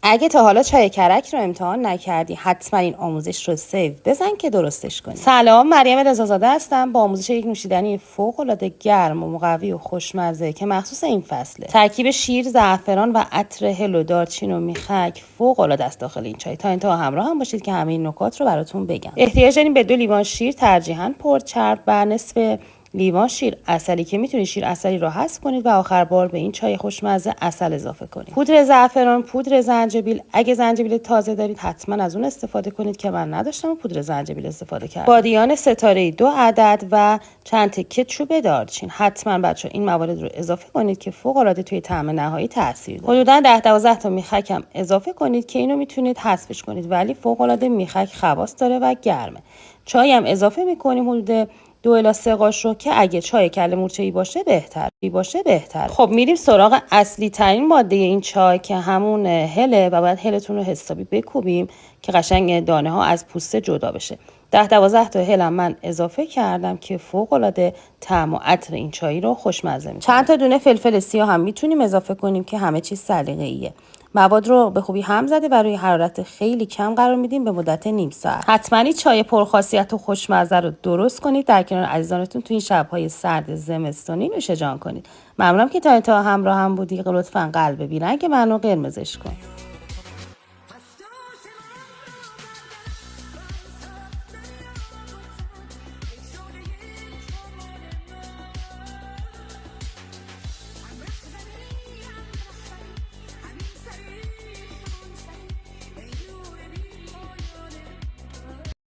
اگه تا حالا چای کرک رو امتحان نکردی حتما این آموزش رو سیو بزن که درستش کنی. سلام، مریم رضازاده هستم با آموزش یک نوشیدنی فوق‌العاده گرم و مقوی و خوشمزه که مخصوص این فصله. ترکیب شیر، زعفران و عطر هل و دارچین و میخک فوق‌العاده است داخل این چای. تا انتها همراه هم باشید که همه این نکات رو براتون بگم. احتیاج داریم به 2 لیوان شیر ترجیحاً پرچرب و نصف لیوان شیر عسلی که میتونید شیر عسلی رو حذف کنید و آخر بار به این چای خوشمزه عسل اضافه کنید. پودر زعفران، پودر زنجبیل، اگه زنجبیل تازه دارید حتما از اون استفاده کنید که من نداشتم و پودر زنجبیل استفاده کردم. بادیان ستاره 2 عدد و چند تکه چوب دارچین. حتما بچه‌ها این موارد رو اضافه کنید که فوق العاده توی طعم نهایی تاثیر داره. حدوداً 10-12 تا میخک هم اضافه کنید که اینو میتونید حذفش کنید، ولی فوق العاده میخک خواص داره و گرمه. چای هم اضافه میکنیم حدود 2 الی 3 قاشق که اگه چای کله مورچه‌ای باشه بهتر. خب میریم سراغ اصلی ترین ماده این چای که همون هله و باید هلتون رو حسابی بکوبیم که قشنگ دانه ها از پوسته جدا بشه. 10-12 تا هل من اضافه کردم که فوق العاده طعم و عطر این چای رو خوشمزه می‌کنه. چند تا دونه فلفل سیاه هم میتونیم اضافه کنیم که همه چیز سلیقه‌ایه. مواد رو به خوبی هم زده و روی حرارت خیلی کم قرار میدیم به مدت نیم ساعت. حتما چای پرخاصیت و خوشمزه رو درست کنید در کنار عزیزانتون تو این شب‌های سرد زمستانی نوش جان کنید. ممنونم که تا انتها همراه هم بودی. لطفاً قلب بی‌رنگ منو قرمزش کن.